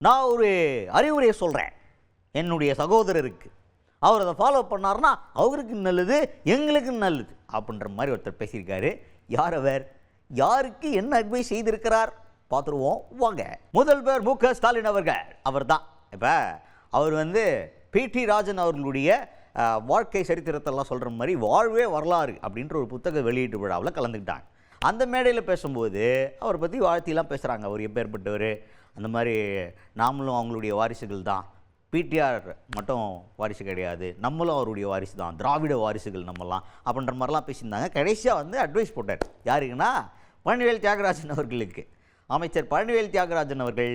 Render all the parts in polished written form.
நான் ஒரு அறிவுரையை சொல்கிறேன் என்னுடைய சகோதரருக்கு. அவர் அதை ஃபாலோ பண்ணார்னா அவருக்கு நல்லது, எங்களுக்கு நல்லது அப்படின்ற மாதிரி ஒருத்தர் பேசியிருக்காரு. யார் அவர்? யாருக்கு என்ன அட்வைஸ் செய்திருக்கிறார் பார்த்துருவோம் வாங்க. முதல்வர் மு.க. ஸ்டாலின் அவர் தான். இப்போ அவர் பி.டி. ராஜன் அவர்களுடைய வாழ்க்கை சரித்திரத்தெல்லாம் சொல்கிற மாதிரி வாழ்வே வரலாறு அப்படின்ற ஒரு புத்தக வெளியீட்டு விழாவில் கலந்துக்கிட்டாங்க. அந்த மேடையில் பேசும்போது அவரை பற்றி வாழ்த்திலாம் பேசுகிறாங்க. அவர் எப்பேற்பட்டவர், அந்த மாதிரி நாமளும் அவங்களுடைய வாரிசுகள் தான், பிடிஆர் மட்டும் வாரிசு கிடையாது, நம்மளும் அவருடைய வாரிசு தான், திராவிட வாரிசுகள் நம்மலாம் அப்படின்ற மாதிரிலாம் பேசியிருந்தாங்க. கடைசியாக அட்வைஸ் போட்டார். யாருக்குன்னா பழனிவேல் தியாகராஜன் அவர்களுக்கு. அமைச்சர் பழனிவேல் தியாகராஜன் அவர்கள்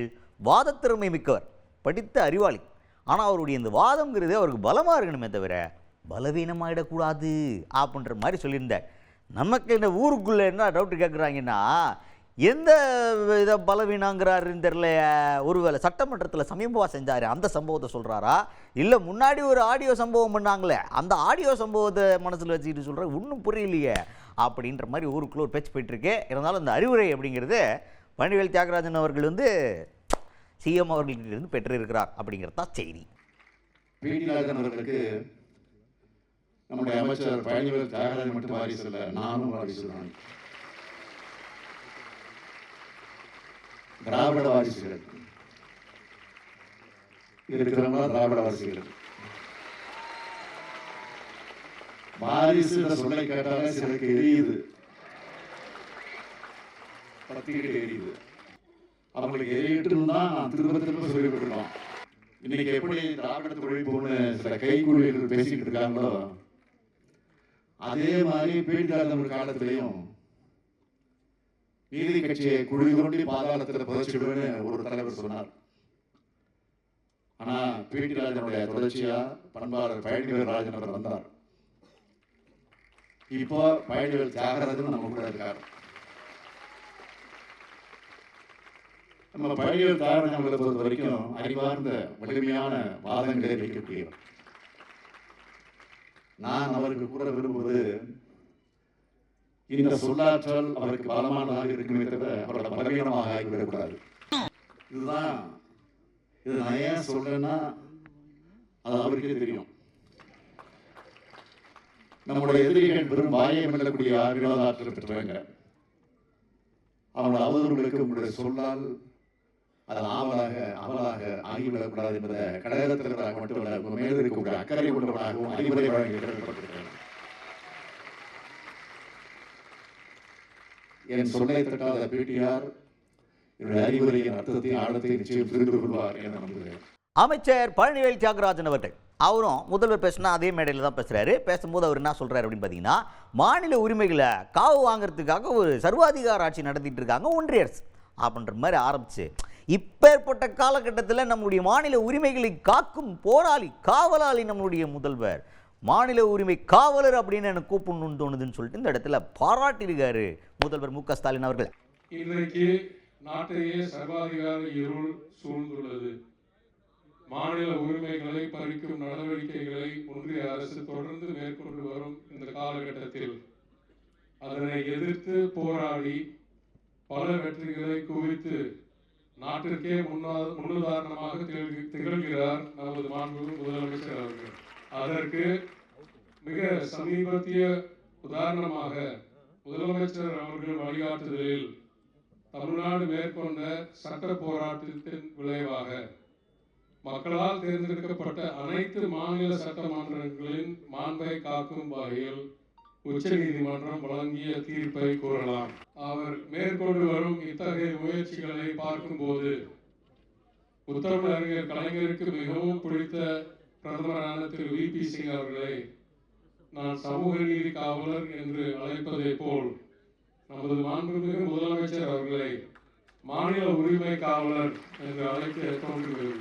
வாதத்திறமை மிக்கவர், படித்த அறிவாளி. ஆனால் அவருடைய இந்த வாதம்ங்கிறது அவருக்கு பலமாக இருக்கணுமே தவிர பலவீனமாகிடக்கூடாது அப்படின்ற மாதிரி சொல்லியிருந்தார். நமக்கு இந்த ஊருக்குள்ளே என்ன டவுட்டு கேட்குறாங்கன்னா, எந்த இதை பலவீனங்கிறாருன்னு தெரியல. ஒருவேளை சட்டமன்றத்தில் சமீபமாக செஞ்சார் அந்த சம்பவத்தை சொல்கிறாரா, இல்லை முன்னாடி ஒரு ஆடியோ சம்பவம் பண்ணாங்களே அந்த ஆடியோ சம்பவத்தை மனசில் வச்சுக்கிட்டு சொல்கிற ஒன்றும் புரியலையே அப்படின்ற மாதிரி ஊருக்குள்ளே ஒரு பேச்சு போயிட்டுருக்கு. இருந்தாலும் இந்த அறிவுரை அப்படிங்கிறது பழனிவேல் தியாகராஜன் அவர்கள் சிஎம் அவர்களிருந்து பெற்றிருக்கிறார் அப்படிங்கிறது தான் செய்தி. பி.டி. ராஜன் அவர்களுக்கு நம்முடைய அமைச்சர் பழனிவேல் தியாகராஜன் மட்டும் வாரிசு இல்லை, நானும் வாரிசு தான். திராவிட வாரிசுகள் இருக்கிறவங்களா திராவிட வாரிசுகள். வாரிசு சொல்லை கேட்டாலே சிலருக்கு எரியுது, பத்திக்கிட்டு எரியுது. அவங்களுக்கு எரியிட்டு தான் திரும்ப திரும்ப சொல்லிவிட்டுருக்கோம். இன்னைக்கு எப்படி திராவிட ஒழிப்புன்னு சில கைக்குழிகள் பேசிக்கிட்டு இருக்காங்களோ, அதே மாதிரி பி.டி. ராஜன் காலத்திலையும் நீதி கட்சியை குழி தோண்டி பாதாளத்தில் புதைச்சிடுவேன்னு ஒரு தலைவர் சொன்னார். ஆனா பி.டி. ராஜனுடைய தொடர்ச்சியா பண்பாளர் பழனிவேல் ராஜன் அவர் வந்தார். இப்போ பழனிவேல் தியாகராஜன் நம்ம கூட இருக்கார். நம்ம பழனிவேல் தியாகராஜன் அவர்களை பொறுத்த வரைக்கும் அறிவார்ந்த வலிமையான வாதங்களை வைக்கக்கூடியவர். நான் அவருக்கு கூட விரும்புவது இந்த சொல்லாற்றல் அவருக்கு பலமானதாக இருக்குமே தவிர அவரோட பலவீனமாக ஆகிவிடக்கூடாது. இதுதான் இது நான் ஏன் சொல்றேன்னா அது அவருக்கே தெரியும். நம்முடைய எதிரிகள் பெரும் வாயை மெல்லக்கூடிய வினோதாற்றல் பெற்றவங்க. அவங்களோட அவதூறுகளுக்கு உங்களுடைய சொல்லால் அது அவலாக ஆகிவிடக்கூடாது என்பதை கடகத்திற்காக மட்டுமல்ல, உங்க மேல் இருக்கக்கூடிய அக்கறை கொண்டவராகவும் அறிவுரை வழங்கி கடமைப்பட்டிருக்கிறார். என் சொல்லை தட்டாத பிடிஆர் என்னுடைய அறிவுரையின் அர்த்தத்தை ஆழத்தை நிச்சயம் புரிந்து கொள்வார் என நம்புகிறேன். அமைச்சர் பழனிவேல் தியாகராஜன் அவரும் முதல்வர் பேசினா அதே மேடையில் தான் பேசுகிறாரு. பேசும்போது அவர் என்ன சொல்கிறார் அப்படின்னு பார்த்தீங்கன்னா, மாநில உரிமைகளை காவு வாங்கிறதுக்காக ஒரு சர்வாதிகார ஆட்சி நடத்திட்டு இருக்காங்க ஒன்றிய அரசு அப்படின்ற மாதிரி ஆரம்பிச்சு, இப்பேற்பட்ட காலகட்டத்தில் நம்முடைய மாநில உரிமைகளை காக்கும் போராளி காவலாளி நம்முடைய முதல்வர், மாநில உரிமை காவலர் அப்படின்னு எனக்கு கூப்பிடணும்னு தோணுதுன்னு சொல்லிட்டு இந்த இடத்துல பாராட்டியிருக்காரு முதல்வர் மு.க. ஸ்டாலின் அவர்கள். இன்றைக்கு நாட்டையே சர்வாதிகார இருள் சூழ்ந்துள்ளது. மாநில உரிமைகளை பறிக்கும் நடவடிக்கைகளை ஒன்றிய அரசு தொடர்ந்து மேற்கொண்டு வரும் இந்த காலகட்டத்தில் அதனை எதிர்த்து போராடி பல வெற்றிகளை குவித்து நாட்டிற்கே முன்னுதாரணமாக திகழ்கிறார் நமது மாண்புமிகு முதலமைச்சர் அவர்கள். அதற்கு மிக சமீபத்திய உதாரணமாக முதலமைச்சர் அவர்கள் வழிகாட்டுதலில் தமிழ்நாடு மேற்கொண்ட சட்ட போராட்டத்தின் விளைவாக மக்களால் தேர்ந்தெடுக்கப்பட்ட அனைத்து மாநில சட்டமன்றங்களின் மாண்பை காக்கும் வகையில் உச்ச நீதிமன்றம் வழங்கிய தீர்ப்பை கூறலாம். அவர் மேற்கொண்டு வரும் இத்தகைய முயற்சிகளை பார்க்கும்போது உத்தரவு கலைஞருக்கு மிகவும் பிடித்த பிரதமரான திரு வி.பி. சிங் அவர்களை நான் சமூக நீதி காவலர் என்று அழைப்பதை போல் நமது மாண்புமிகு முதலமைச்சர் அவர்களை மாநில உரிமை காவலர் என்று அழைக்க தோன்றுகிறது.